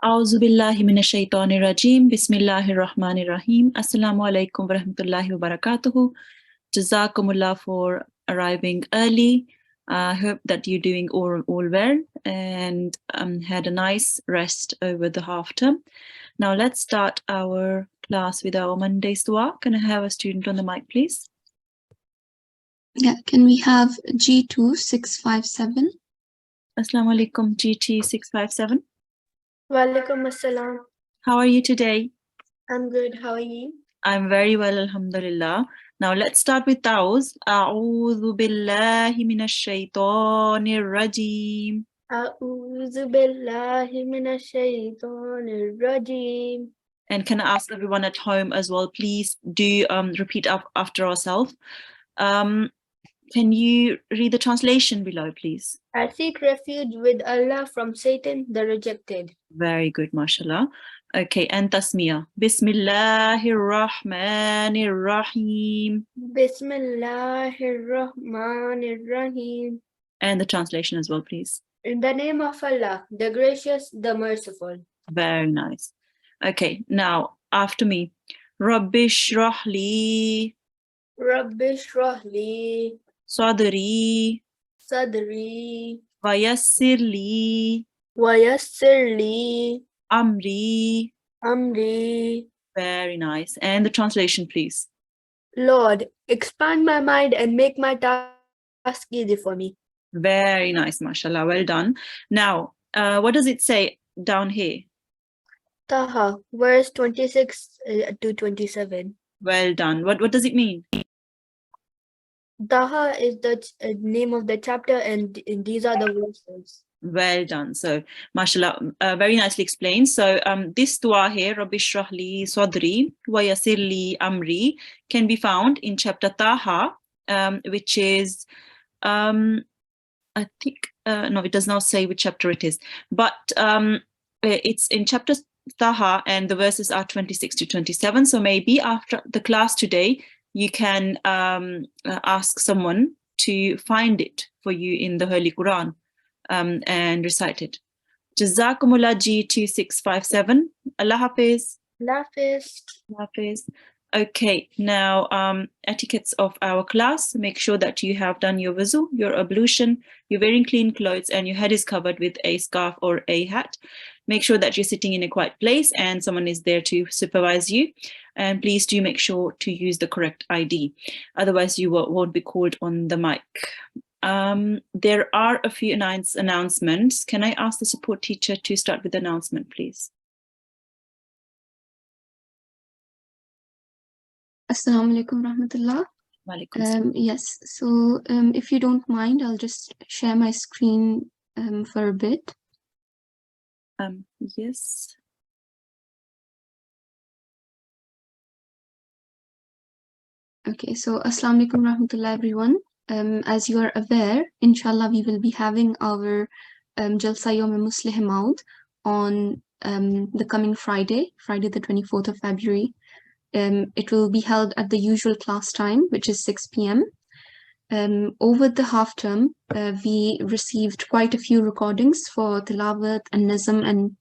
A'udhu billahi minash shaitanir rajim. Bismillahir rahmanir rahim. Assalamu alaikum wa rahmatullahi wa barakatuhu. Jazakumullah for arriving early. I hope that you're doing all well and had a nice rest over the half term. Now let's start our class with our Monday's dua. Can I have a student on the mic, please? Yeah, can we have G2 657? Assalamu alaikum, GT 657. Walaikum assalam. How are you today? I'm good. How are you? I'm very well, alhamdulillah. Now let's start with those. A'udhu billahi minash shaitanir rajim. A'udhu billahi minash shaitanir rajim. And can I ask everyone at home as well, please do repeat after ourselves. Can you read the translation below, please? I seek refuge with Allah from Satan, the rejected. Very good, mashallah. Okay, and tasmiyah. Bismillahir Rahmanir Rahim. Bismillahir Rahmanir Rahim. And the translation as well, please. In the name of Allah, the gracious, the merciful. Very nice. Okay, now after me. Rabbi shrah li Rabbi shrah li sadri sadri wa yassir li wa yassir li amri. amri. Very nice. And the translation, please. Lord, expand my mind and make my task easy for me. Very nice, mashallah. Well done. Now, what does it say down here? Taha, verse 26 to 27. Well done. What does it mean? Taha is the name of the chapter, and these are the verses. Well done. So, mashallah, very nicely explained. So, this dua here, Rabbi shrah li sadri wa yassir li amri, can be found in chapter Taha, which is, I think, no, it does not say which chapter it is, but it's in chapter Taha, and the verses are 26 to 27. So maybe after the class today, you can ask someone to find it for you in the Holy Quran and recite it. Jazakumullah G2657. Allah Hafiz. Allah Hafiz. Allah Hafiz. Okay, now etiquettes of our class. Make sure that you have done your wuzu, your ablution, you're wearing clean clothes, and your head is covered with a scarf or a hat. Make sure that you're sitting in a quiet place and someone is there to supervise you. And please do make sure to use the correct ID. Otherwise, you won't be called on the mic. There are a few announcements. Can I ask the support teacher to start with the announcement, please? Assalamu alaikum rahmatullah. Yes, so if you don't mind, I'll just share my screen for a bit. Yes. Okay, so Assalamu alaikum rahmatullah everyone. As you are aware, inshallah, we will be having our Jalsa Yawm Muslih Maud on the coming Friday the 24th of February. It will be held at the usual class time, which is 6 p.m. Over the half term, we received quite a few recordings for Tilawat and Nazm, and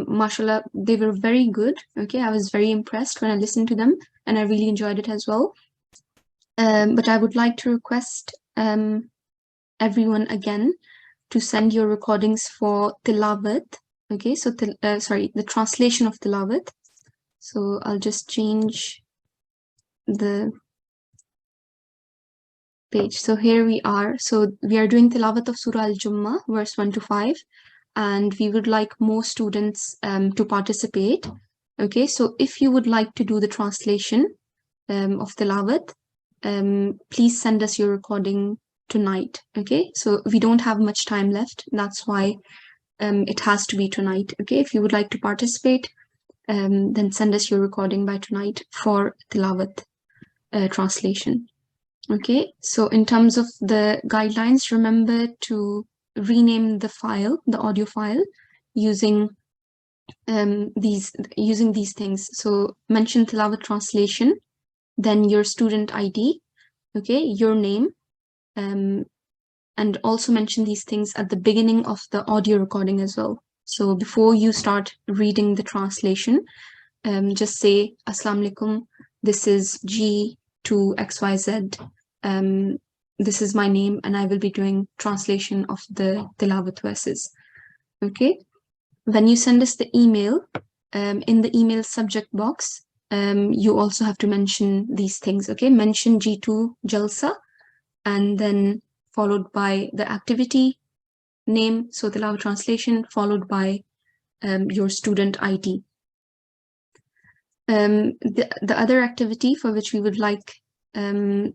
mashallah, they were very good. Okay, I was very impressed when I listened to them, and I really enjoyed it as well. But I would like to request everyone again to send your recordings for Tilawat. Okay, so the translation of Tilawat. So I'll just change the page. So here we are. So we are doing Tilawat of Surah Al-Jummah, verse 1 to 5. And we would like more students to participate. Okay, so if you would like to do the translation of Tilawat, please send us your recording tonight. Okay, so we don't have much time left. That's why it has to be tonight. Okay, if you would like to participate, then send us your recording by tonight for Tilawat translation. Okay, so in terms of the guidelines, remember to rename the file, the audio file, using these things. So mention Tilawat translation, then your student ID, okay, your name, and also mention these things at the beginning of the audio recording as well. So before you start reading the translation, just say Assalamu alaikum, this is G2 XYZ. This is my name, and I will be doing translation of the tilawat verses. Okay. When you send us the email, in the email subject box, you also have to mention these things. Okay. Mention G2 Jalsa, and then followed by the activity name, so tilawat translation, followed by your student ID. The other activity for which we would like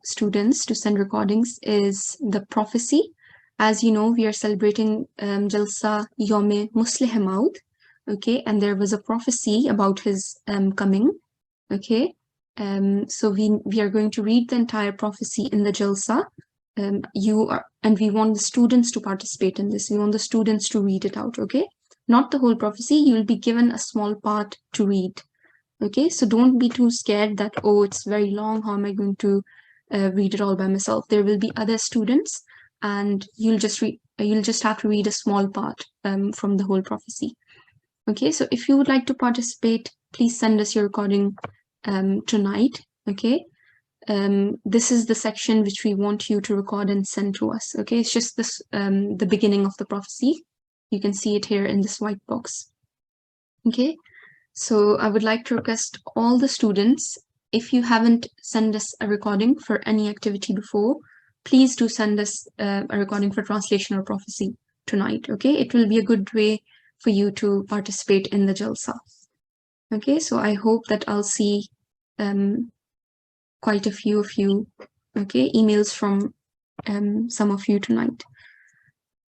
students to send recordings is the prophecy. As you know, we are celebrating Jalsa Yawme Muslih Maud, okay, and there was a prophecy about his coming, okay. So we are going to read the entire prophecy in the Jalsa. And we want the students to participate in this. We want the students to read it out, okay? Not the whole prophecy. You will be given a small part to read. Okay, so don't be too scared that, oh, it's very long, how am I going to read it all by myself? There will be other students, and you'll just have to read a small part from the whole prophecy. Okay, so if you would like to participate, please send us your recording tonight. Okay, this is the section which we want you to record and send to us. Okay, it's just this the beginning of the prophecy. You can see it here in this white box. Okay. So I would like to request all the students, if you haven't sent us a recording for any activity before, please do send us a recording for translation or prophecy tonight, okay? It will be a good way for you to participate in the Jalsa. Okay, so I hope that I'll see quite a few of you, okay, emails from some of you tonight.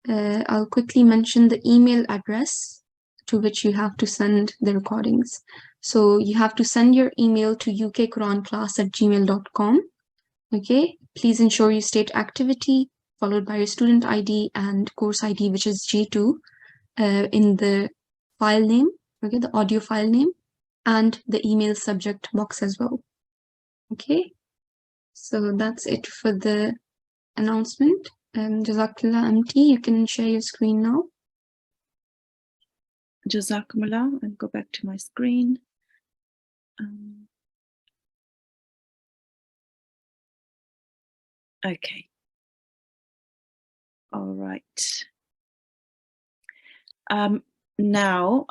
I'll quickly mention the email address to which you have to send the recordings. So you have to send your email to ukquranclass@gmail.com. Okay, please ensure you state activity followed by your student ID and course ID, which is G2, in the file name, okay, the audio file name, and the email subject box as well. Okay, so that's it for the announcement. Jazakallah MT, you can share your screen now. Jazakumullah. I'll go back to my screen. Okay. All right. Now,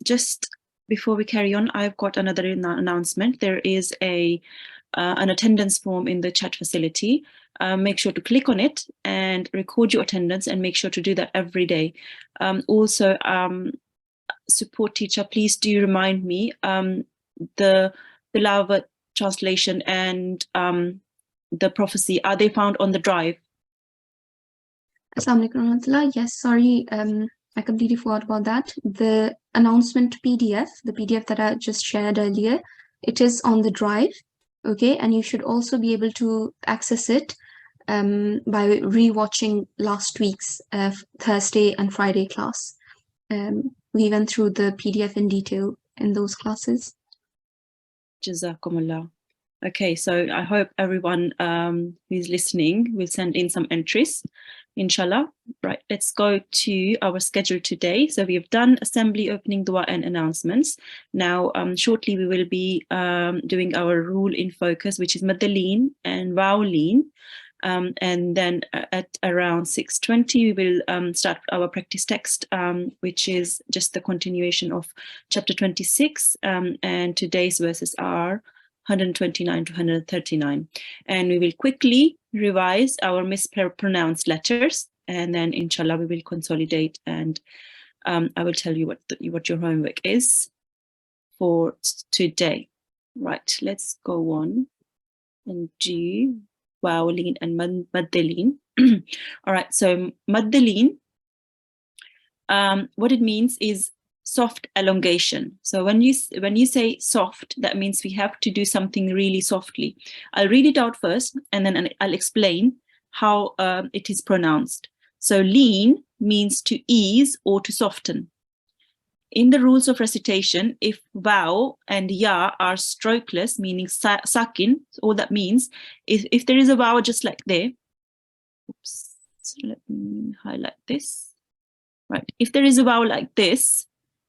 just before we carry on, I've got another announcement. There is an attendance form in the chat facility. Make sure to click on it and record your attendance, and make sure to do that every day. Also, support teacher, please do remind me the tilawat translation and the prophecy, are they found on the drive? Assalamu alaikum. Yes, sorry, I completely forgot about that. The announcement PDF, the PDF that I just shared earlier, it is on the drive, okay, and you should also be able to access it by rewatching last week's Thursday and Friday class. We went through the PDF in detail in those classes. Jazakumullah. Okay, so I hope everyone who's listening will send in some entries, inshallah. Right, let's go to our schedule today. So we have done assembly, opening dua, and announcements. Now, shortly we will be doing our rule in focus, which is Maddaleen and Wawleen. And then at around 6:20, we will start our practice text, which is just the continuation of chapter 26. And today's verses are 129 to 139. And we will quickly revise our mispronounced letters. And then, inshallah, we will consolidate. And I will tell you what your homework is for today. Right, let's go on and do Wawleen and Maddaleen. All right, so Maddaleen, what it means is soft elongation. So when you say soft, that means we have to do something really softly. I'll read it out first, and then I'll explain how it is pronounced. So lean means to ease or to soften. In the rules of recitation, if waw and ya are strokeless, meaning sakin, all that means is if there is a waw just like there, oops, so let me highlight this. Right. If there is a vowel like this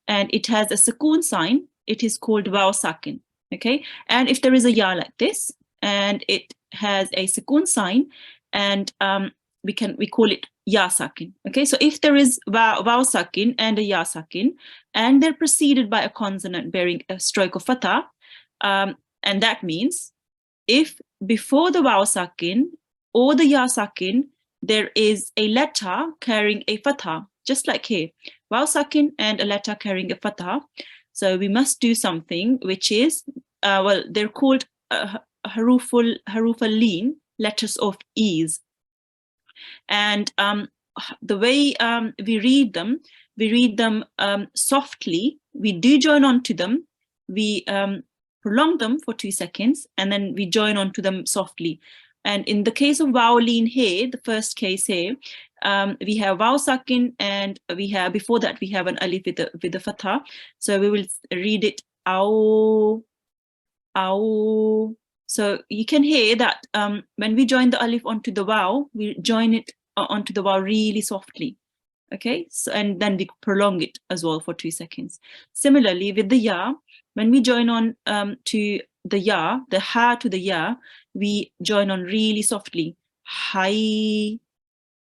and it has a sukoon sign, it is called waw sakin. Okay. And if there is a ya like this and it has a sukoon sign, and we call it ya sakin. Okay. So if there is waw sakin and a ya sakin, and they're preceded by a consonant bearing a stroke of fatha, and that means if before the waw sakin or the ya sakin there is a letter carrying a fatha, just like here, waw sakin and a letter carrying a fatha. So we must do something which is, well, they're called haruful leen, letters of ease. And the way we read them softly. We do join on to them. We prolong them for 2 seconds, and then we join on to them softly. And in the case of waw leen here, the first case here, we have waw sakin, and we have, before that we have an alif with the fatha. So we will read it aw, aw. So you can hear that when we join the alif onto the waw, we join it onto the waw really softly. Okay, so and then we prolong it as well for 2 seconds. Similarly with the ya, when we join on to the ya, the ha to the ya, we join on really softly, hi,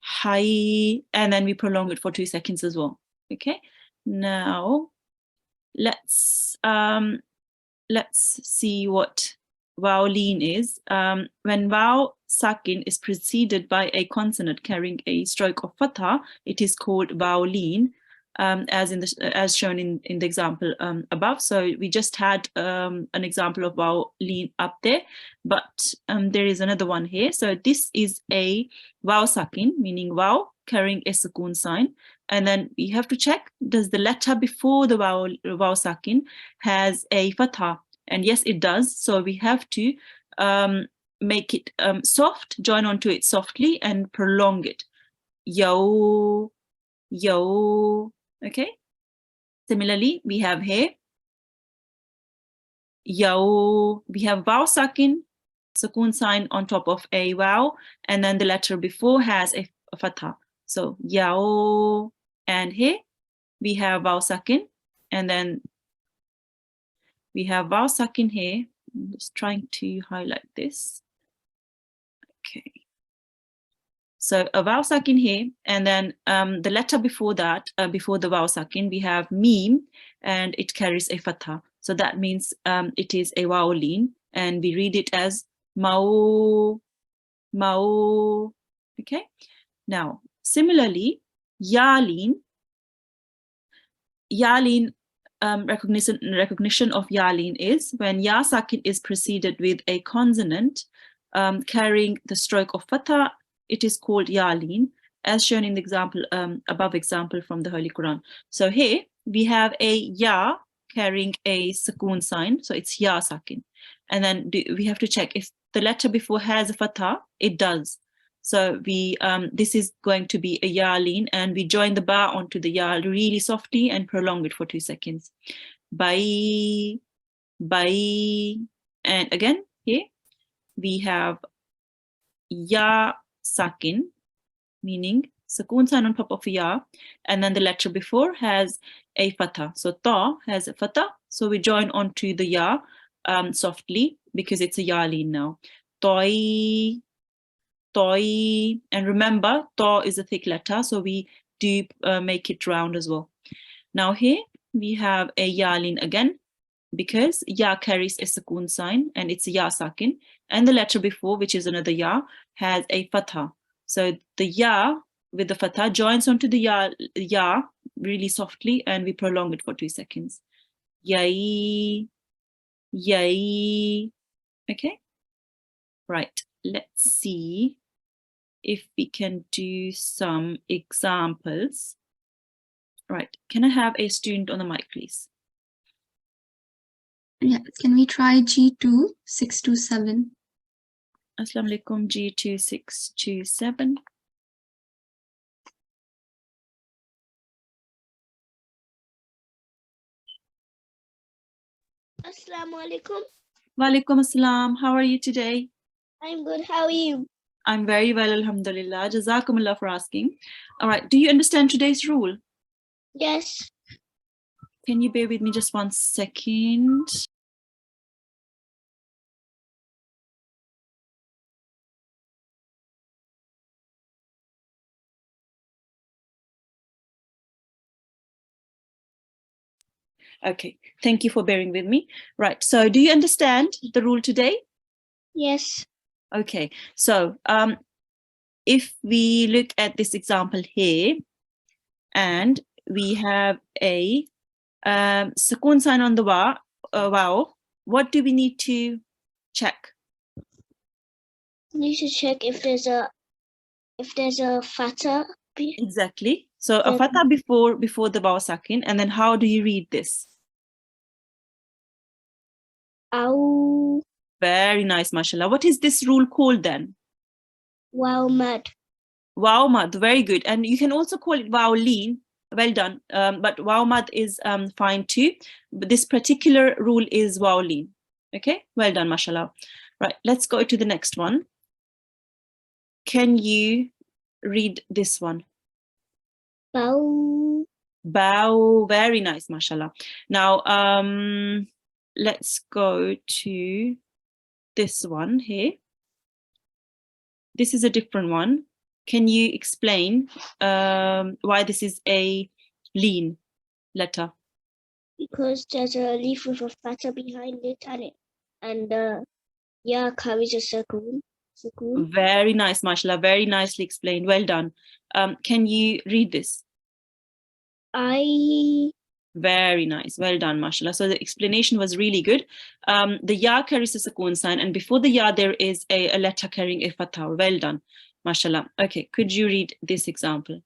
hi, and then we prolong it for 2 seconds as well. Okay, now let's see what waw leen is. When waw sakin is preceded by a consonant carrying a stroke of fatha, it is called waw leen, as shown in the example above. So we just had an example of waw leen up there, but there is another one here. So this is a waw sakin, meaning waw carrying a sukoon sign, and then we have to check, does the letter before the waw sakin has a fatha? And yes, it does. So we have to make it soft, join onto it softly and prolong it. Yo, yo. Okay. Similarly, we have here yo. We have waw sakin, sukoon sign on top of a waw, and then the letter before has a fatha. So yao. And here we have waw sakin, and then we have waw sakin here. I'm just trying to highlight this. Okay. So a waw sakin here, and then the letter before that, before the waw sakin, we have meme, and it carries a fatha. So that means it is a waw leen, and we read it as mao, mao. Okay. Now, similarly, ya leen. Ya leen, recognition of ya leen is when ya sakin is preceded with a consonant carrying the stroke of fatha, it is called ya leen, as shown in the example above example from the Holy Quran. So here we have a ya carrying a sukoon sign, so it's ya sakin, and then we have to check if the letter before has a fatha. It does. So we this is going to be a ya leen, and we join the ba onto the ya really softly and prolong it for 2 seconds. Bai, bai, and again here we have ya sakin, meaning sukoon sign on top of ya, and then the letter before has a fatha. So ta has a fatha, so we join onto the ya softly because it's a ya leen now. Toi, toi, and remember ta is a thick letter, so we do make it round as well. Now here we have a ya leen again, because ya carries a sukoon sign and it's a ya sakin, and the letter before, which is another ya, has a fatha. So the ya with the fatha joins onto the ya really softly, and we prolong it for 2 seconds. Yai, yai. Okay, right, let's see if we can do some examples. Right, can I have a student on the mic, please? Yeah, can we try G2 627? Assalamu alaikum, G2 627. Assalamu alaikum. Wa alaikum assalam. How are you today? I'm good. How are you? I'm very well, alhamdulillah. Jazakumullah for asking. All right, do you understand today's rule? Yes. Can you bear with me just 1 second? Okay, thank you for bearing with me. Right, so do you understand the rule today? Yes. Okay, so if we look at this example here, and we have a sukoon sign on the vowel, what do we need to check? Need to check if there's a fatha. Exactly. So a Yeah. fatha before the vowel sakin, and then how do you read this? Ow. Very nice, mashallah. What is this rule called then? Wow, mad. Wow mad, very good. And you can also call it wow lean. Well done. But wow mad is fine too. But this particular rule is wow lean. Okay, well done, mashallah. Right, let's go to the next one. Can you read this one? Bow. Bow, very nice, mashallah. Now, let's go to this one here. This is a different one. Can you explain why this is a lean letter? Because there's a leaf with a fatha behind it, and yeah carries a sukoon. Very nice, mashallah. Very nicely explained. Well done. Can you read this? I. Very nice. Well done, mashallah. So the explanation was really good. The ya carries a sukoon sign, and before the ya there is a letter carrying a fatha. Well done, mashallah. Okay, could you read this example?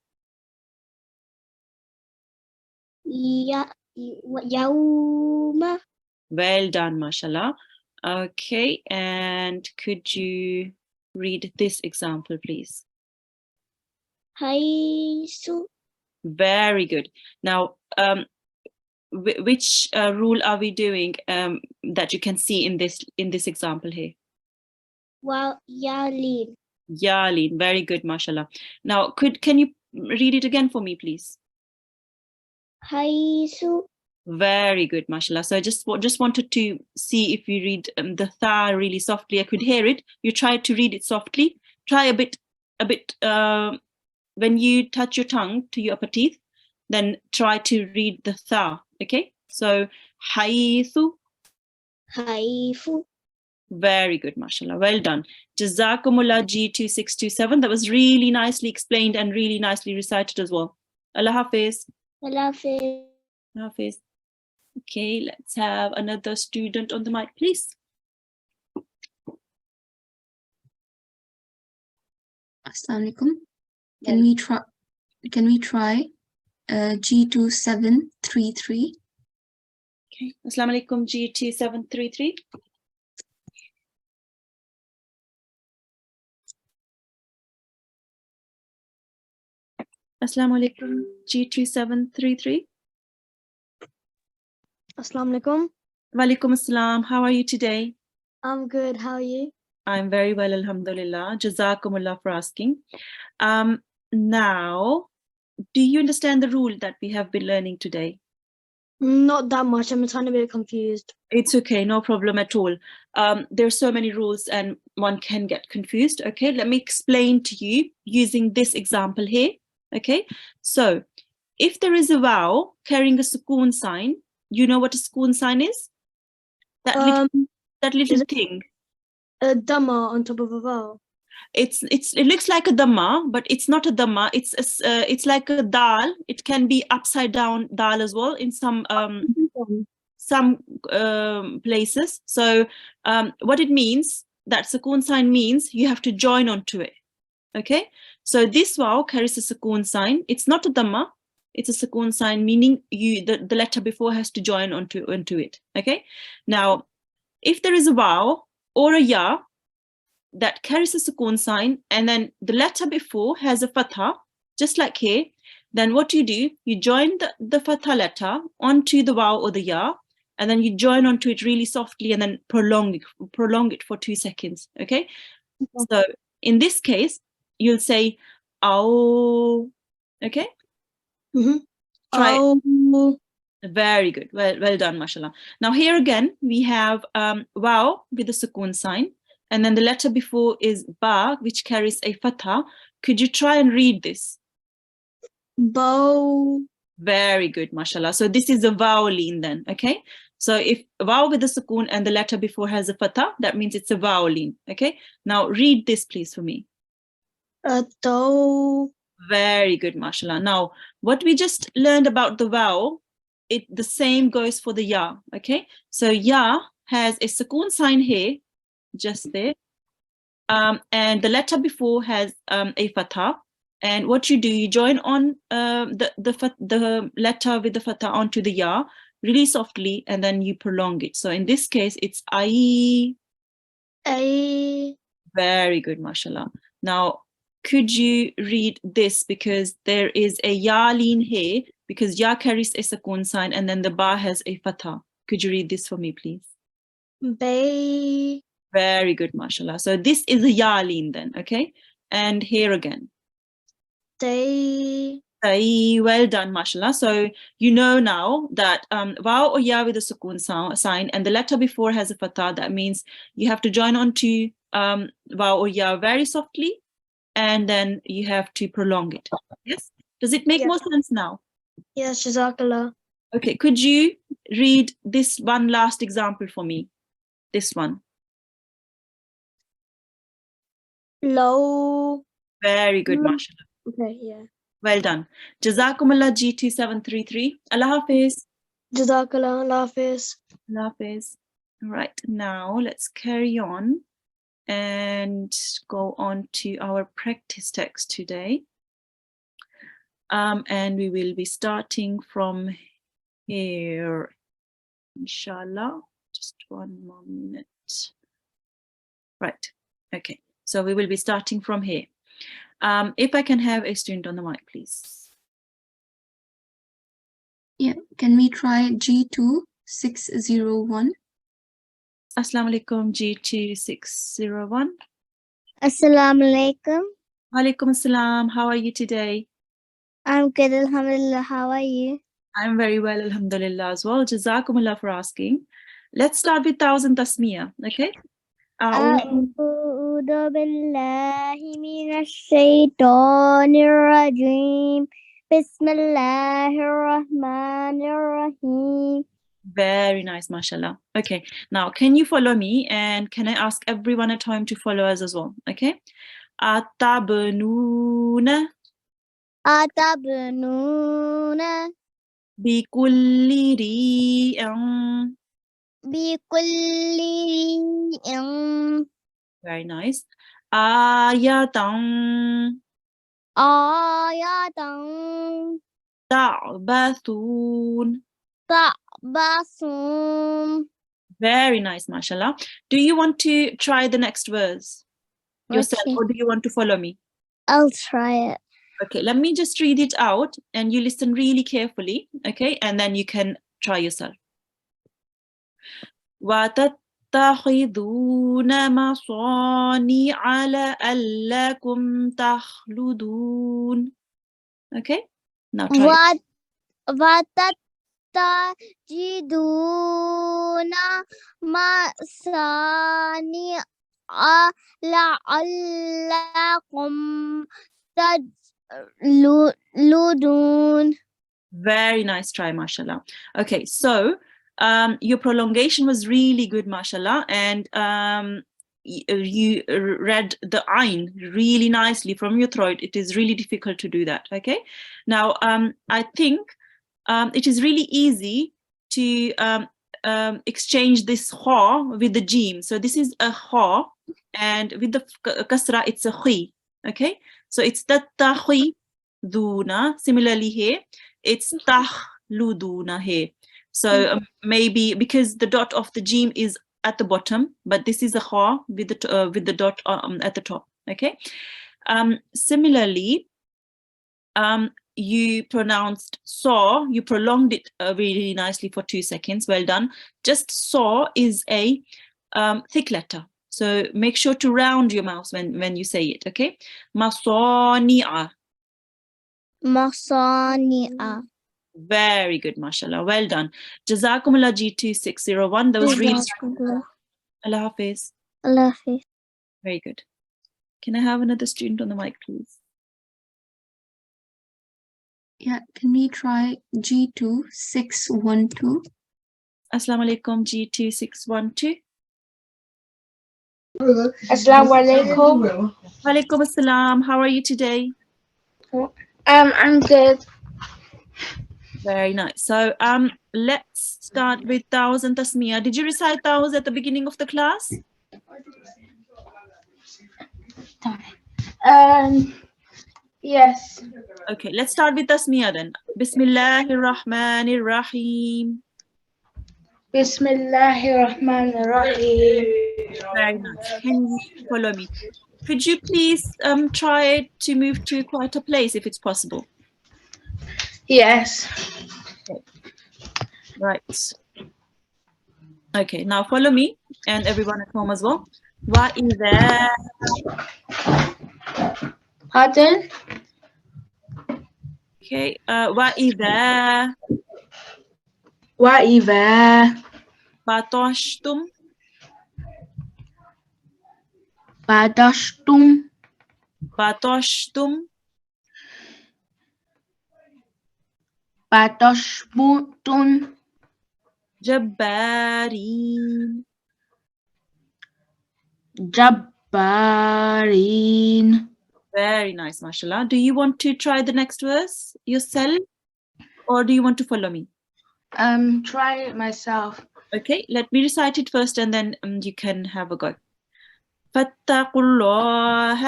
Yawma. Well done, mashallah. Okay, and could you read this example, please? Haisu. Very good. Now, which rule are we doing that you can see in this example here? Wow, yalin. Yalin, very good, mashallah. Now, can you read it again for me, please? Haisu. Very good, mashallah. So I just wanted to see if you read the tha really softly. I could hear it. You tried to read it softly. Try a bit. When you touch your tongue to your upper teeth, then try to read the tha. Okay. So haythu. Haifu. Very good, mashallah. Well done. Jazakumullah G2627. That was really nicely explained and really nicely recited as well. Allah Hafiz. Falafel. Allah Hafiz. Okay, let's have another student on the mic, please. Assalamu alaikum. Can we try G2733? Okay. Assalamu alaikum G2733. Assalamu alaikum G2733. Assalamu alaikum. Walaikum assalam. How are you today? I'm good. How are you? I'm very well, alhamdulillah. Jazakumullah for asking. Now, do you understand the rule that we have been learning today? Not that much. I'm a tiny bit confused. It's okay, no problem at all. There are so many rules and one can get confused. Okay, let me explain to you using this example here. Okay, so if there is a vowel carrying a sukoon sign, you know what a sukoon sign is? That little thing. A dhamma on top of a vowel. It looks like a dhamma, but it's not a dhamma. It's like a dal. It can be upside down dal as well in some places. So what it means, that sukoon sign means you have to join onto it. Okay, so this vowel carries a sukoon sign. It's not a dhamma. It's a sukoon sign, meaning the letter before has to join onto it. Okay, now if there is a vowel or a ya that carries a sukoon sign and then the letter before has a fatha, just like here, then what you do, you join the fatha letter onto the vowel or the ya, and then you join onto it really softly and then prolong it for 2 seconds. Okay, so in this case you'll say ow. Okay. Try it. Oh. Very good. Well done, mashallah. Now here again, we have waw with the sukoon sign. And then the letter before is ba, which carries a fatha. Could you try and read this? Bow. Very good, mashallah. So this is a vowel then, okay? So if waw with the sukoon and the letter before has a fatha, that means it's a vowel, okay? Now read this please for me. Toe. Very good, mashallah. Now, what we just learned about the vowel, the same goes for the ya, okay? So ya has a sukoon sign here, just there. And the letter before has a fatha. And what you do, you join on the letter with the fatha onto the ya really softly, and then you prolong it. So in this case, it's ai. A. Very good, mashallah. Now, could you read this, because there is a ya lean here, because ya carries a sukoon sign and then the ba has a fatha. Could you read this for me, please? Bay. Very good, mashallah. So this is a ya lean then, okay? And here again. Day. Well done, mashallah. So you know now that waw or ya with a sukoon sign and the letter before has a fatha. That means you have to join on to waw or ya very softly, and then you have to prolong it. Yes? Does it make more sense now? Yes, Jazakallah. Okay, could you read this one last example for me? This one. Low. Very good, mashallah. Okay, yeah. Well done. Jazakumullah G2733. Allah Hafiz. Jazakallah. Allah Hafiz. Allah Hafiz. Right, now let's carry on and go on to our practice text today. And we will be starting from here, inshallah. Just one more minute. Right, okay. So we will be starting from here. If I can have a student on the mic, please. Yeah, can we try G2 601? Assalamu alaikum, G2601. Assalamu alaikum. Walaikum assalam. How are you today? I'm good, alhamdulillah. How are you? I'm very well, alhamdulillah as well. Jazakumullah for asking. Let's start with 1000 tasmiyah, okay? أعوذ بالله من الشيطان الرجيم بسم الله الرحمن الرحيم. Very nice, mashallah. Okay, now can you follow me, and can I ask everyone at home to follow us as well? Okay. Atabnuna أتبنون bikulli ri'in. بكل ريء Very nice. Ayatan آية ta'bathun. تعبثون. Very nice, mashallah. Do you want to try the next verse yourself, Okay. or do you want to follow me? I'll try it. Okay, let me just read it out and you listen really carefully, okay? And then you can try yourself. وَتَتَّخِذُونَ مَصَانِعَ لَعَلَّكُمْ تَخْلُدُونَ. Okay, now try it. وتتخذون مصانع لعلكم تخلدون. Very nice try, mashallah. Okay, so your prolongation was really good, mashallah, and you read the ayn really nicely from your throat. It is really difficult to do that. Okay, now I think it is really easy to exchange this ha with the jim. So this is a ha, and with the kasra it's a khi. Okay, so it's tattakhiduna. Similarly here it's takhluduna here. So maybe because the dot of the jim is at the bottom, but this is a ha with the dot at the top. Okay. Similarly, you pronounced saw. You prolonged it really nicely for 2 seconds. Well done. Just saw is a thick letter, so make sure to round your mouth when you say it. Okay. Masani'a. مصانع. Very good, mashallah. Well done. Jazakumullah G2601. Those reading. Allah Hafiz. Allah Hafiz. Very good. Can I have another student on the mic, please? Yeah, can we try G2 612? Assalamu alaikum G2612. Assalamu alaikum. Walaikum assalam. How are you today? I'm good. Very nice. So let's start with Tauz and Tasmiyah. Did you recite Tauz at the beginning of the class? Yes. Okay, let's start with Tasmiyah then. Bismillahir Rahmanir Rahim. Bismillahirrahmanirrahim. Very nice. Can you follow me? Could you please try to move to a quieter place if it's possible? Yes. Right. Okay, now follow me and everyone at home as well. وَإِذَا. Pardon? Okay, وَإِذَا وَإِذَا بَطَشْتُمْ بَطَشْتُمْ بَطَشْتُمْ بَطَشْتُمْ جَبَّارِينَ. جَبَّارِينَ. Very nice, mashallah. Do you want to try the next verse yourself or do you want to follow me? Try it myself. Okay, let me recite it first and then you can have a go. فَاتَّقُوا اللَّهَ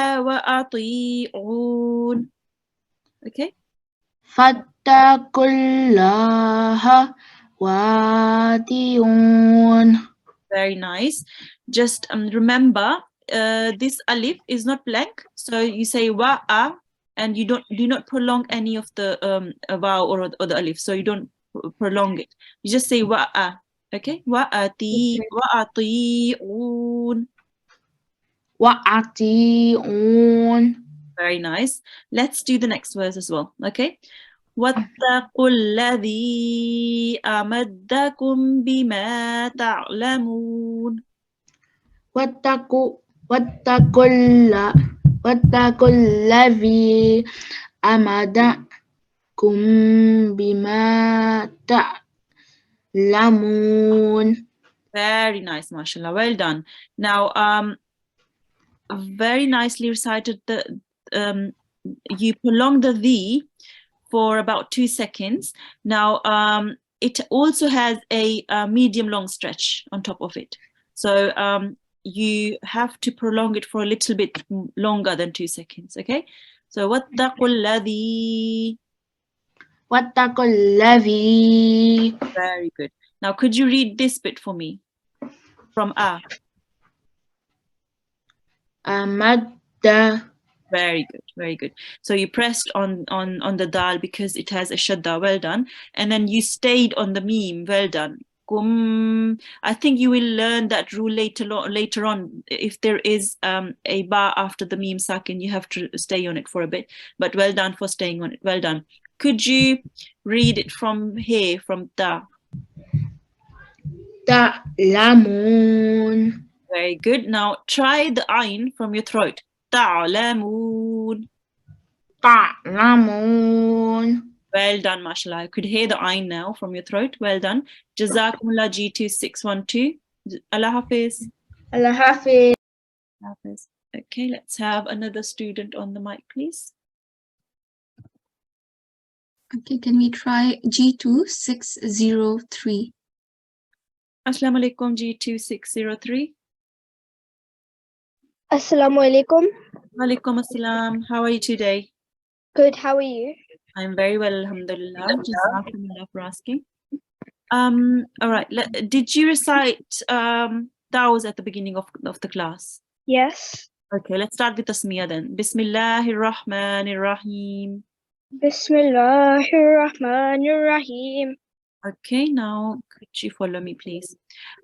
وَأَطِيعُونَ. Okay. فَاتَّقُوا اللَّهَ وَأَطِيعُونِ. Very nice. Just remember, this alif is not blank, so you say wa'a, and you do not prolong any of the vowel or the alif. So you don't prolong it. You just say wa'a. Okay. Wa'ati'un. وَأَطِيعُونَ. Very nice. Let's do the next verse as well. Okay. وَاتَّقُوا الَّذِي أَمَدَّكُم بِمَا تَعْلَمُونَ. وَاتَّقُوا الَّذِي أَمَدَّكُم بِمَا تَعْلَمُونَ. Very nice, mashallah. Well done. Now, very nicely recited the you prolong the for about 2 seconds. Now, it also has a medium long stretch on top of it. So you have to prolong it for a little bit longer than 2 seconds. Okay. So وَاتَّقُوا الَّذِي. وَاتَّقُوا الَّذِي. Very good. Now, could you read this bit for me from A? أَمَدَّ. Very good, very good. So you pressed on the dal because it has a shadda. Well done. And then you stayed on the meme. Well done. Kum. I think you will learn that rule later on. If there is a ba after the meme sakin, you have to stay on it for a bit. But well done for staying on it. Well done. Could you read it from here, from ta? تَعْلَمُونَ. Very good. Now try the ayn from your throat. Ta'lamun. تَعْلَمُونَ. Well done, mashallah. I could hear the ayn now from your throat. Well done. Jazakumullah G2612. Allah Hafiz. Allah Hafiz. Hafiz. Okay, let's have another student on the mic, please. Okay, can we try G2 603? Assalamu alaikum G2603. Assalamu alaikum. Walaikum assalam. How are you today? Good, how are you? I'm very well, alhamdulillah. Jazakumullah for asking. All right. Did you recite Tauz at the beginning of the class? Yes. Okay, let's start with Tasmiyah then. Bismillahir Rahmanir Rahim. Bismillahirrahmanirrahim. Okay, now could you follow me, please?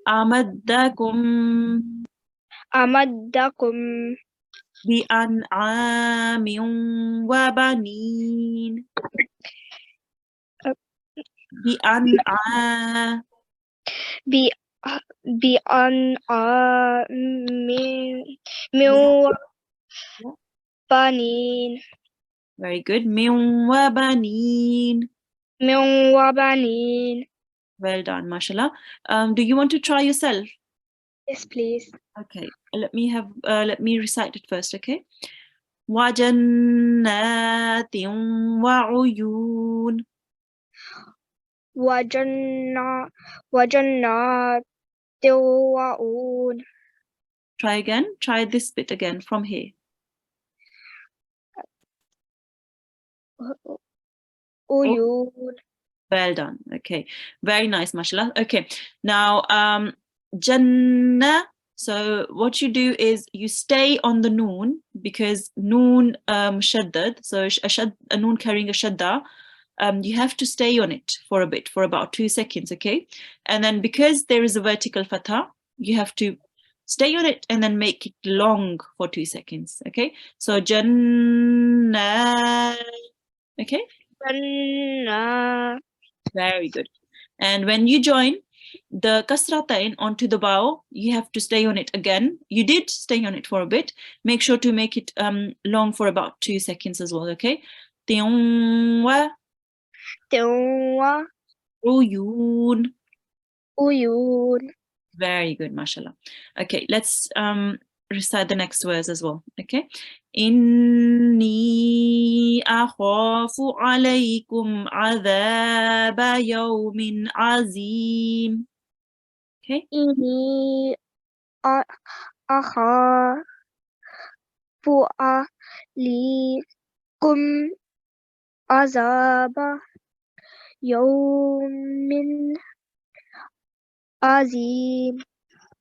Amaddakum Amaddakum bi an'amin wa banin. بأنعام بأنعام وبنين Very good. من وبنين. وبنين. Well done, mashallah. Do you want to try yourself? Yes, please. Okay, let me recite it first, okay? وجنات وعيون. وجنات وعيون. Try again. Try this bit again from here. عيون. Well done. Okay, very nice, mashallah. Okay, now Jannah. So what you do is you stay on the noon because noon shaddad. So a noon carrying a shadda. You have to stay on it for a bit, for about 2 seconds, okay? And then because there is a vertical fatha, you have to stay on it and then make it long for 2 seconds, okay? So Jannah, okay? Jannah. Very good. And when you join the kasratain onto the bow, you have to stay on it again. You did stay on it for a bit. Make sure to make it long for about 2 seconds as well, okay? Tiwa, uyun. عيون. Very good, mashallah. Okay, let's recite the next verse as well, okay? Inni akhafu alaykum adhaba yawmin azim. Okay, إني أخاف عليكم عذاب يوم عظيم.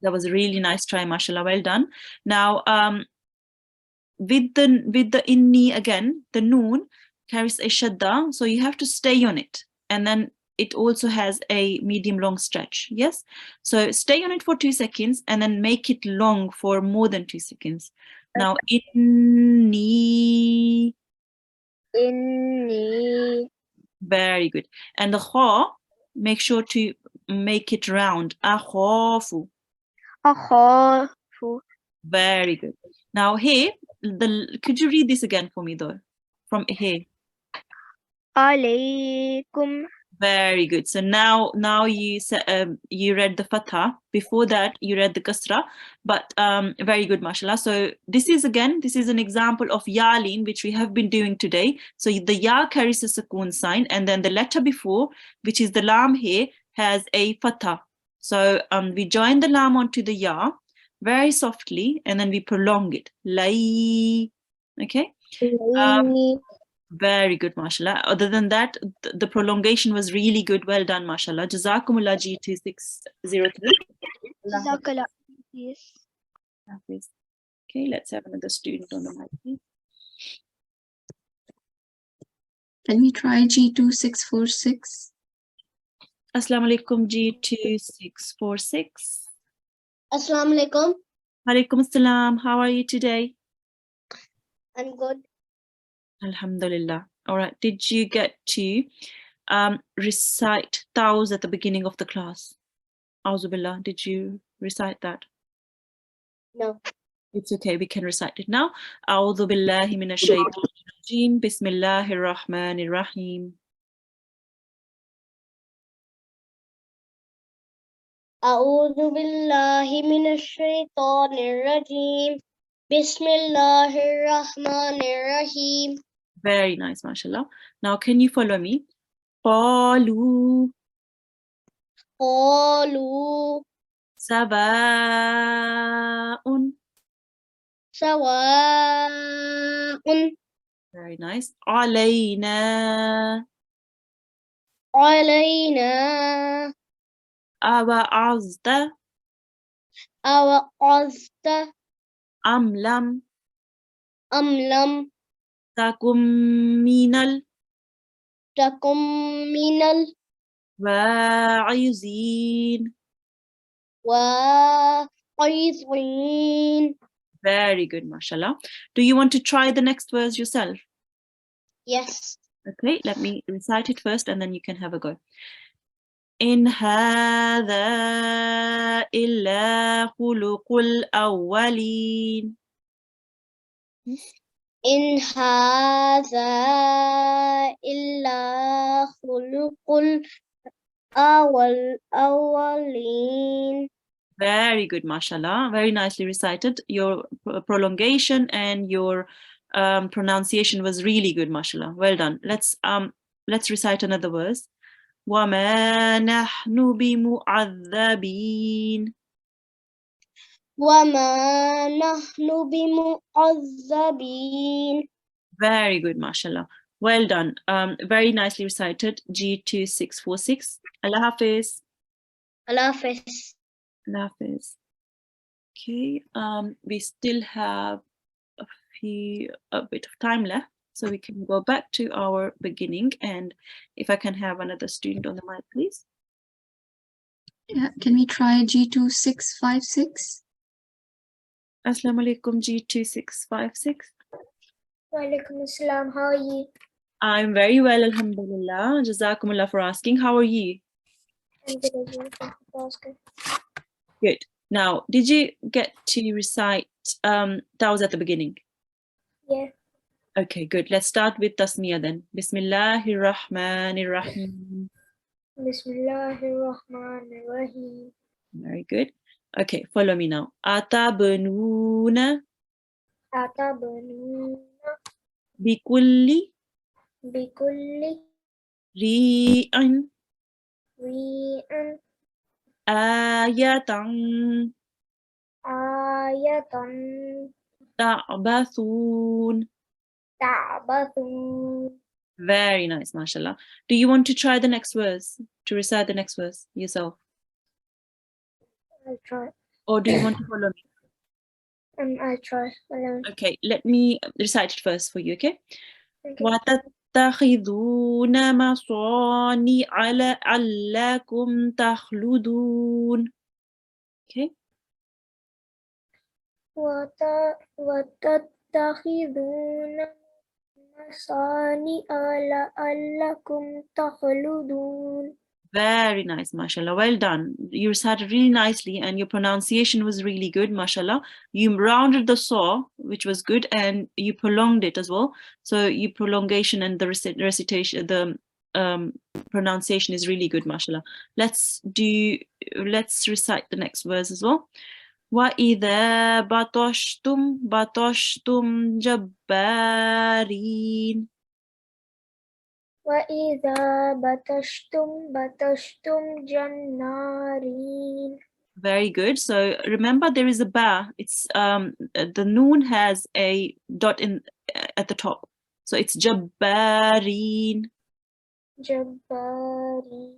that was a really nice try, mashallah. Well done. Now, with the inni again, the noon carries a shadda, so you have to stay on it, and then it also has a medium long stretch. Yes, so stay on it for 2 seconds and then make it long for more than 2 seconds. Now, inni. إني. Very good. And the kha, make sure to make it round. Akhafu. أخاف Very good. Now here, could you read this again for me though? From here. عليكم. Very good. So now you you read the fatha. Before that you read the kasra, but very good, mashallah. So this is an example of yalin which we have been doing today. So the ya carries a sukoon sign, and then the letter before, which is the lam here, has a fatha. So we join the lam onto the ya very softly, and then we prolong it. Lai. Okay. Very good, mashallah. Other than that, the prolongation was really good. Well done, mashallah. Jazakumullah G2 603. Jazakallah. Yes. Okay, let's have another student on the mic, please. Can we try G2 646? Assalamu alaikum G2 646. Assalamu alaikum. Alaikum assalam. How are you today? I'm good. Alhamdulillah. All right. Did you get to recite taws at the beginning of the class? Auzubillah. Did you recite that? No. It's okay. We can recite it now. A'udhu billahi minash shaitanir rajim. Bismillahir rahmanir rahim. A'udhu billahi minash shaitanir rajim. Bismillahir rahmanir rahim. Very nice, mashallah. Now, can you follow me? Qalu Qalu sawa'un. sawa'un Very nice. Alayna alayna awa'azta awa'azta am lam am lam takum minal takum minal wa'izin. wa'izin. Very good, mashallah. Do you want to try the next verse yourself? Yes. Okay, let me recite it first and then you can have a go. إن هذا إلا خلق الأولين. إن هذا إلا خلق الأولين. Very good, mashallah. Very nicely recited. Your prolongation and your pronunciation was really good, mashallah. Well done. Let's recite another verse. وَمَا نَحْنُ بِمُعَذَّبِينَ. وما نحن بمعذبين. Very good, mashallah. Well done. Very nicely recited. G2646. Allah Hafiz. Allah Hafiz. Allah Hafiz. Okay. We still have a bit of time left, so we can go back to our beginning. And if I can have another student on the mic, please. Yeah, can we try G2656? Assalamu alaikum, G2656. Walaikum assalam. How are you? I'm very well, alhamdulillah. Jazakumullah for asking. How are you? I'm good as well. Thank you for asking. Good. Now, did you get to recite Tawz at the beginning? Yeah. Okay, good. Let's start with Tasmiyah then. Bismillahir Rahmanir Rahim. Bismillahirrahmanirrahim. Very good. Okay, follow me now. Atabnuna Atabanuna bikulli bikulli ri'in ri'an ayatan ayatan ta'bathun. ta'bathun. Very nice, mashallah. Do you want to try the next verse, to recite the next verse yourself? I'll try. Or do you want to follow me? I'll try. Okay, let me recite it first for you, okay? Okay. وَتَتَّخِذُونَ مَصَانِعَ لَعَلَّكُمْ تَخْلُدُونَ. Okay. وَتَتَّخِذُونَ مَصَانِعَ لَعَلَّكُمْ تَخْلُدُونَ. Very nice, mashallah. Well done. You recited really nicely and your pronunciation was really good, mashallah. You rounded the saw, which was good, and you prolonged it as well. So your prolongation and the recitation, the pronunciation is really good, mashallah. Let's recite the next verse as well. وَإِذَا بَطَشْتُمْ جَبَّارِينَ. وَإِذَا بَطَشْتُمْ جَنَّارِينَ. Very good. So remember, there is a ba. It's the noon has a dot in at the top, so it's jabbarin. Jabbarin.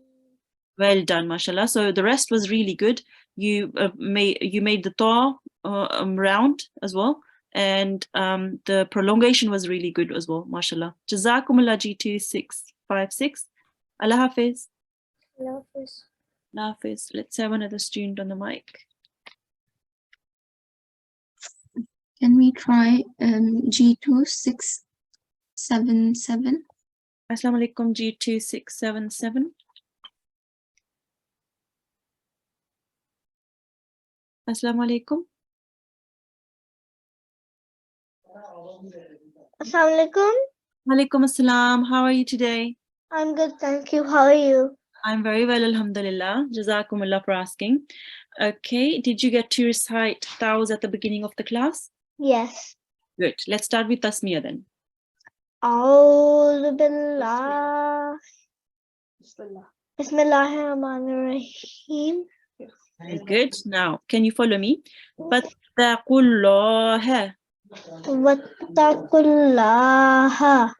Well done, mashallah. So the rest was really good. You made the ta round as well, and the prolongation was really good as well, mashallah. Jazakumullah, G2656. Allah Hafiz. Allah Hafiz. Allah Hafiz. Let's have another student on the mic. Can we try G2677? Assalamu alaikum, G2677. Assalamu alaikum. Assalamu alaikum. Alaikum assalam. How are you today? I'm good, thank you. How are you? I'm very well, alhamdulillah. Jazakumullah for asking. Okay, did you get to recite Tawz at the beginning of the class? Yes. Good. Let's start with Tasmiyah then. A'udhu billah. Bismillahirrahmanirrahim. Very good. Now, can you follow me? Fattaqullaha. Wattaqullaha.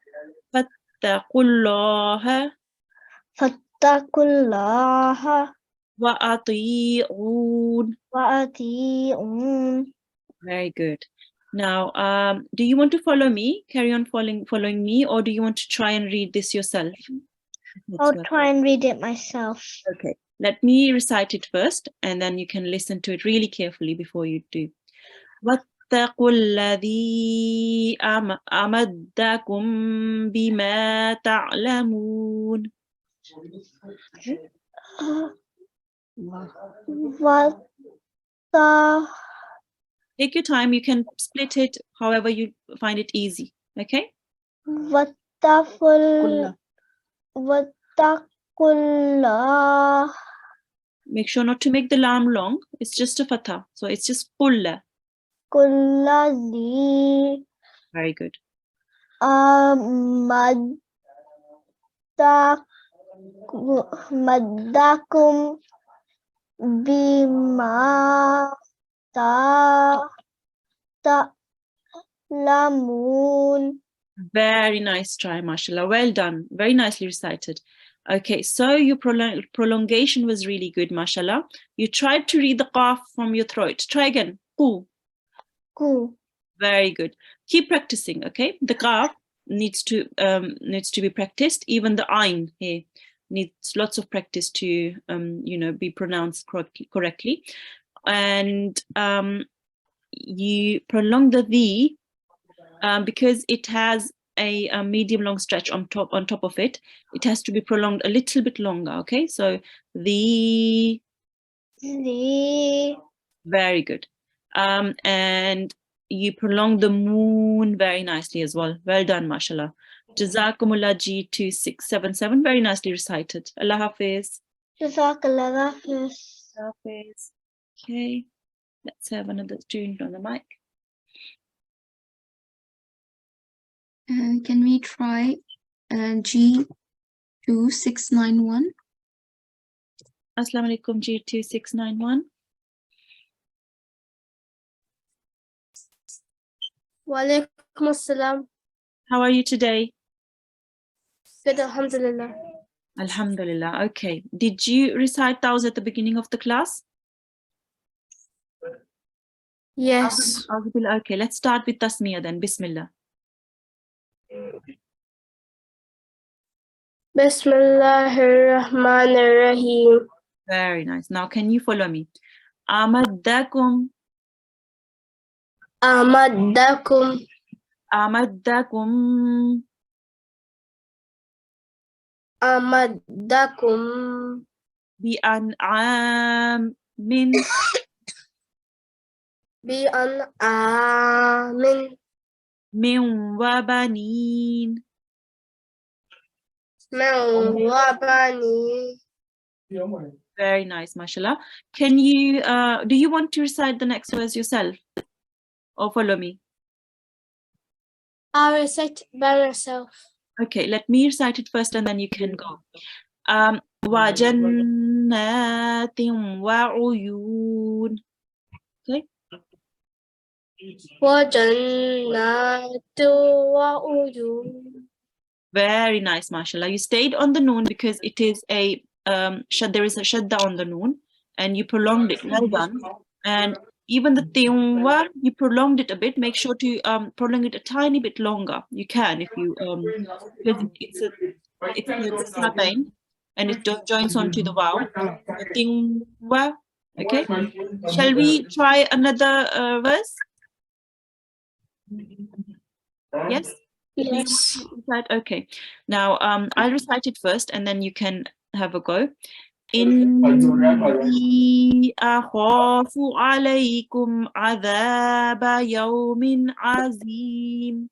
Fattaqullaha. Fattaqullaha. Wa'ati'un. Wa'ati'un. Very good. Now, do you want to follow me? Carry on following me, or do you want to try and read this yourself? I'll try and read it myself. Okay. Let me recite it first, and then you can listen to it really carefully before you do. وَاتَّقُوا الَّذِي أَمَدَّكُم بِمَا تَعْلَمُونَ. Wata. Take your time. You can split it however you find it easy. Okay. Wataful. Watakullah. Make sure not to make the lam long. It's just a fatha. So it's just kulla. Kullazi. Very good. Maddakum bima ta'lamun. Very nice try, mashallah. Well done. Very nicely recited. Okay, so your prolongation was really good, mashallah. You tried to read the qaf from your throat. Try again. Qu. Ku. Very good. Keep practicing, okay? The qaf needs to be practiced. Even the ayn here needs lots of practice to be pronounced correctly. And you prolong the because it has a medium long stretch on top of it. It has to be prolonged a little bit longer. Okay, so the. Very good. And you prolong the moon very nicely as well. Well done, mashallah. Jazakumullah G2677. Very nicely recited. Allah Hafiz. Jazakallah Hafiz. Hafiz. Okay, let's have another student on the mic. Can we try G2691? Assalamu alaikum G2691. Walaikum assalam. How are you today? Good, alhamdulillah. Alhamdulillah. Okay. Did you recite those at the beginning of the class? Yes. Okay, let's start with Tasmiyah then. Bismillah. Bismillahirrahmanirrahim. Very nice. Now, can you follow me? Amaddakum. Amaddakum. Amaddakum. Amaddakum. Bi'an'am min. Bi'an'amin. Min wa banin. Very nice, mashallah. Can you do you want to recite the next verse yourself or follow me? I'll recite by myself. Okay, let me recite it first and then you can go. Wa jannatin wa uyun. Okay. Wa jannatu wa uyun. Very nice, mashallah. You stayed on the noon because it is a there is a shadda on the noon and you prolonged it. Well done. And even the tiwa, you prolonged it a bit. Make sure to prolong it a tiny bit longer. You can if you because it's a pain and it joins onto the wow. The tiwa. Okay. Shall we try another verse? Yes. Yes. Okay. Now I'll recite it first and then you can have a go. Inni akhafu alaykum adhaba yawmin azim.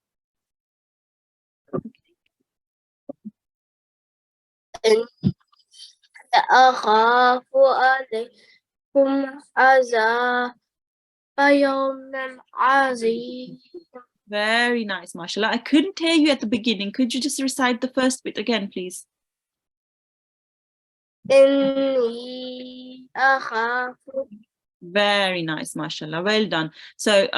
أخاف عليكم عذاب يوم عظيم. Very nice, mashallah. I couldn't hear you at the beginning. Could you just recite the first bit again, please? إني أخاف. Very nice, mashallah. Well done. So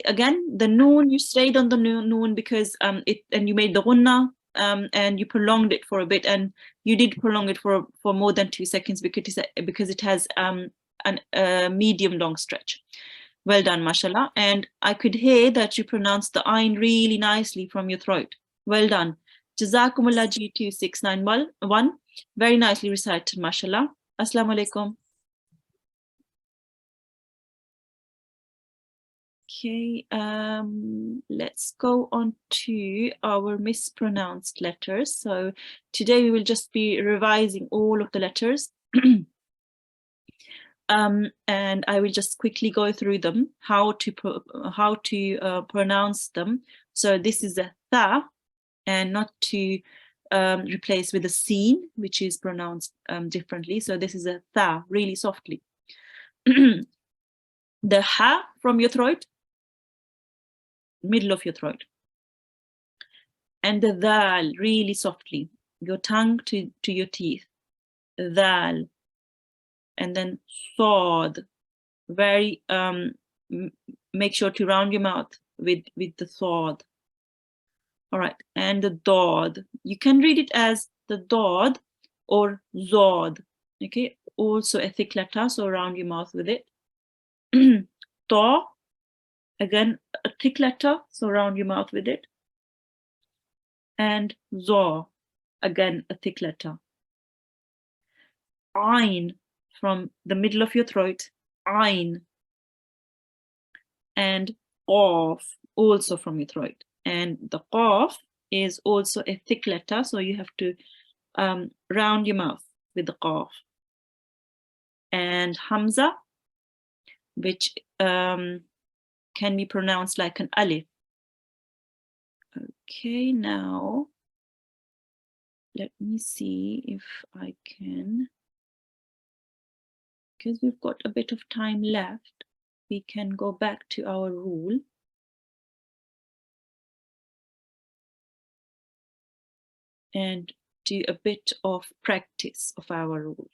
again, the noon, you stayed on the noon because and you made the gunna and you prolonged it for a bit, and you did prolong it for more than 2 seconds because it has a medium long stretch. Well done, mashallah. And I could hear that you pronounced the ayn really nicely from your throat. Well done. Jazakumullah G2691. Very nicely recited, mashallah. Assalamu alaikum. Okay, let's go on to our mispronounced letters. So today we will just be revising all of the letters And I will just quickly go through them, how to pronounce them. So this is a tha, and not to replace with a sin, which is pronounced differently. So this is a tha, really softly. The ha from your throat, middle of your throat. And the dal, really softly, your tongue to your teeth. Dal. And then sod, very make sure to round your mouth with the sod. All right, and the dod, you can read it as the dod or zod. Okay, also a thick letter, so round your mouth with it. To, again a thick letter, so round your mouth with it. And zo, again a thick letter. Ain, from the middle of your throat, ain. And qaf, also from your throat. And the qaf is also a thick letter, so you have to round your mouth with the qaf. And hamza, which can be pronounced like an alif. Okay, now let me see if I can, because we've got a bit of time left, we can go back to our rule. And do a bit of practice of our rule.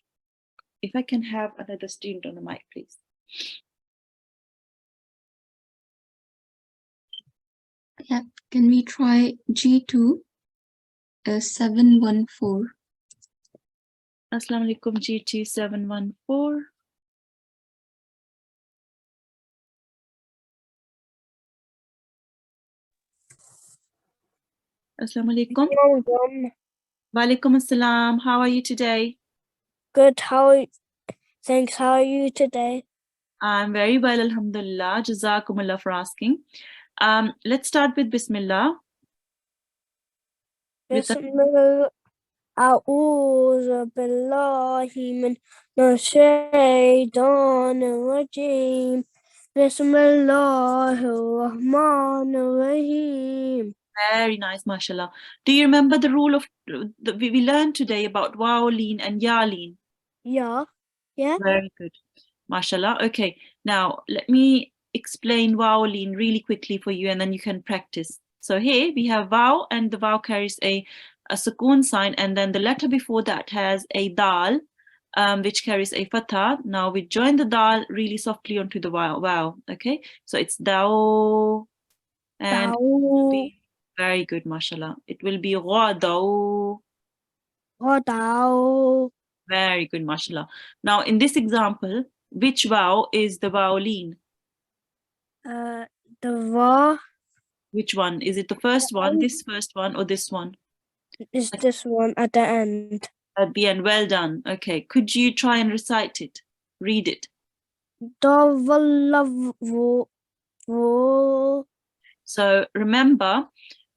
If I can have another student on the mic, please. Yeah, can we try G2 714? Assalamu alaikum, G2 714. Assalamu alaikum. Wa alaikum assalam. How are you today? Good. Thanks. How are you today? I'm very well, alhamdulillah. Jazakumullah for asking. Let's start with Bismillah. Bismillah. A'udhu billahi minash shaitanir rajim. Bismillahir rahmanir rahim. Very nice, mashallah. Do you remember the rule of we learned today about wawleen and yaaleen? Yeah. Very good, mashallah. Okay, now let me explain wawleen really quickly for you, and then you can practice. So here we have waw, and the waw carries a sukoon sign, and then the letter before that has a dal, which carries a fatha. Now we join the dal really softly onto the waw. Okay, so it's dao, and it will be, very good, mashallah. It will be ghadaw. Ghadaw. Very good, mashallah. Now in this example, which waw is the wawleen? The wa Which one? Is it the first one, this first one, or this one? is this one at the end. At the end. Well done. Okay, could you try and recite it? Read it. So remember,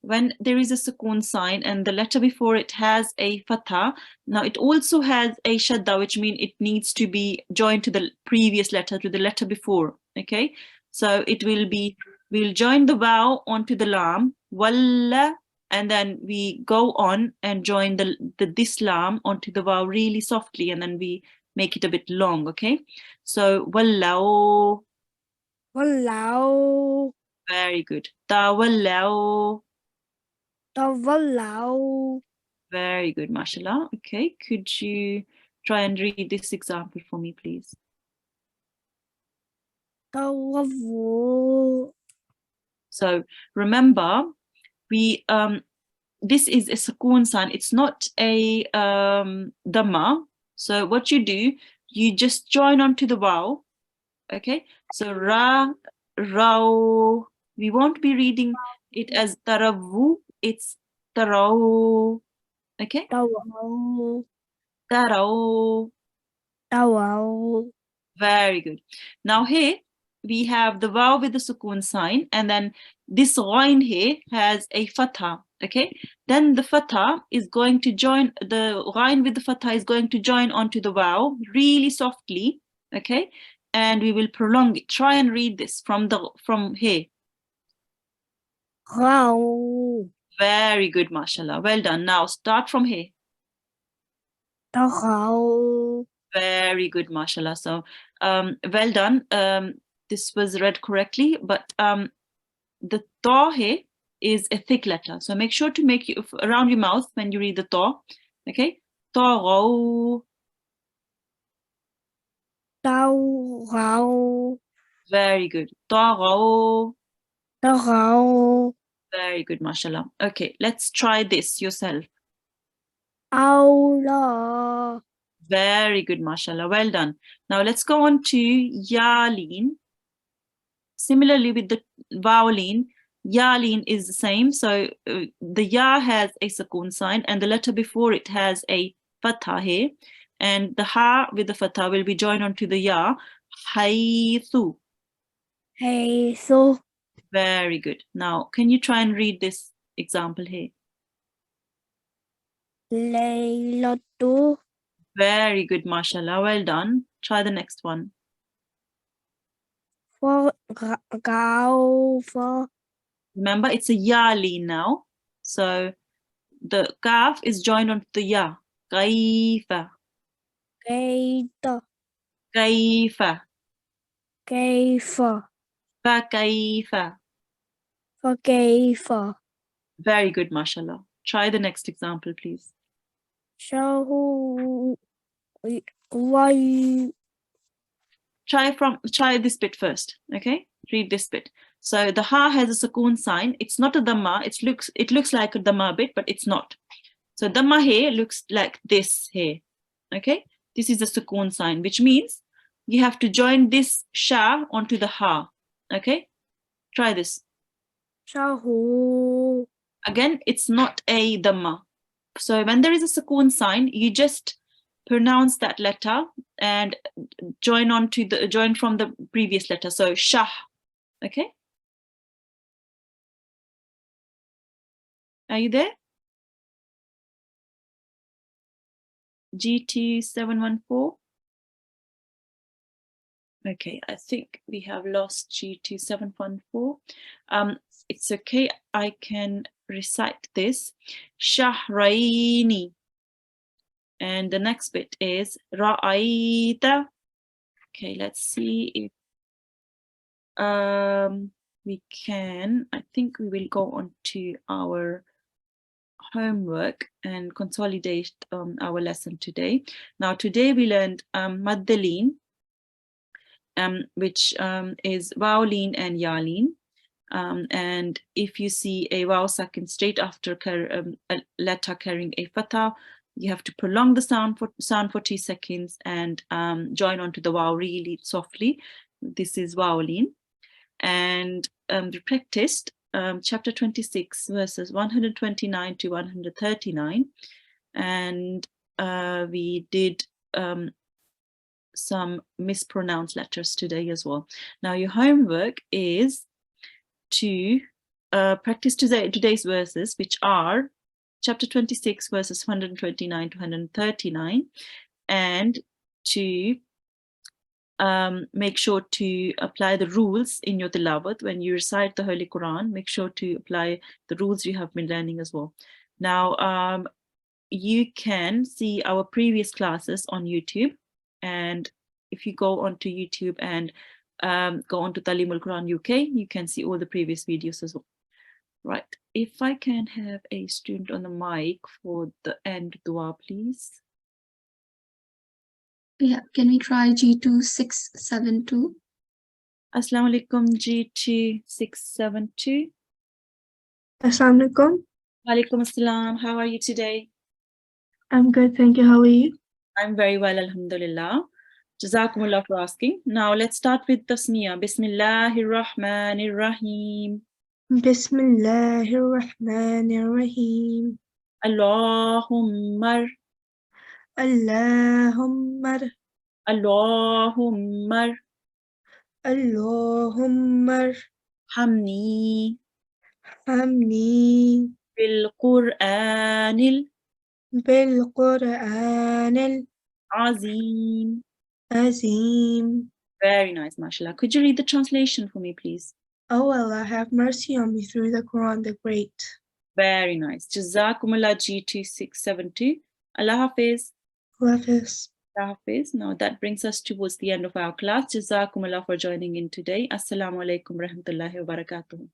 when there is a sukoon sign and the letter before it has a fatha, now it also has a shadda, which means it needs to be joined to the previous letter, to the letter before. Okay, so it will be, we'll join the waw onto the lam, walla, and then we go on and join this lam onto the waw really softly, and then we make it a bit long. Okay, so wallau. Wallau. Very good. Tawallau. Tawallau. Very good, mashallah. Okay, could you try and read this example for me, please? Tawawu. So remember, we this is a sukoon sign. It's not a dhamma. So what you do, you just join onto the waw. Okay, so ra, rao. We won't be reading it as tarawu. It's tarau. Okay. Tawau. Tarau. Tawau. Very good. Now here we have the waw with the sukoon sign, and then this ghain here has a fatha. Okay, then the fatha is going to join, the ghain with the fatha is going to join onto the waw really softly. Okay, and we will prolong it. Try and read this from here. Wow. Very good, mashallah. Well done. Now start from here. Wow. Very good, mashallah. So well done. This was read correctly, but the ta here is a thick letter. So make sure to make you around your mouth when you read the ta. Okay. Ta. Wow. Very good. Ta. Wow. Very good, mashallah. Okay, let's try this yourself. Allah. Very good, mashallah. Well done. Now let's go on to Yalin. Similarly with the vowelin, Yalin is the same. So the Ya has a sukoon sign and the letter before it has a fatha here. And the Ha with the fatha will be joined onto the Ya. Haythu. Hey, so Very good. Now, can you try and read this example here? Laylatu. Very good, mashallah. Well done. Try the next one. For for Remember, it's a Yalin now. So the kaf is joined onto the Ya. Kaifa. Kaita. Kaifa. Kaifa. Fa kaifa. For Kaifa. Very good, mashallah. Try the next example, please. Shahu. Why? Try this bit first. Okay, read this bit. So the ha has a sukoon sign. It's not a dhamma. It looks like a dhamma bit, but it's not. So dhamma here looks like this here. Okay, this is a sukoon sign, which means you have to join this sha onto the ha. Okay, try this. Shahu. Again, it's not a dhamma. So when there is a sukoon sign, you just pronounce that letter and join from the previous letter. So shah. Okay. Are you there? G2 714. Okay, I think we have lost G2 714. It's okay. I can recite this. Shahraini. And the next bit is Ra'aita. Okay, let's see if we can. I think we will go on to our homework and consolidate our lesson today. Now, today we learned Maddalin, which is vowelin and yalin. And if you see a vowel sakin straight after a letter carrying a fatha, you have to prolong the sound for 2 seconds and join onto the vowel really softly. This is vowelin. And we practiced chapter 26 verses 129 to 139, and we did some mispronounced letters today as well. Now your homework is to practice today's verses, which are chapter 26 verses 129 to 139, and to make sure to apply the rules in your tilawat. When you recite the Holy Quran, make sure to apply the rules you have been learning as well. Now, you can see our previous classes on YouTube, and if you go onto YouTube and go onto Talimul-Quran UK, you can see all the previous videos as well. Right, if I can have a student on the mic for the end dua, please. Yeah, can we try G2 672? Assalamu alaikum, G2 672. Assalamu alaikum. Walaikum assalam. How are you today? I'm good, thank you. How are you? I'm very well, alhamdulillah. Jazakumullah for asking. Now let's start with tasmiyah. Bismillahir Rahmanir Rahim. Bismillahir Rahmanir Rahim. Allahumma. Allahumma. Allahumma. Allahumma. Hamni. Hamni. Bil-Qur'an Bil-Qur'an Azim. Azim. Very nice, mashallah. Could you read the translation for me, please? O Allah, have mercy on me through the Quran the Great. Very nice. Jazakumullah G2 672. Allah Hafiz. Hafiz. Allah Hafiz. Now that brings us towards the end of our class. Jazakumullah for joining in today. Assalamu alaikum rahmatullahi wa barakatuh.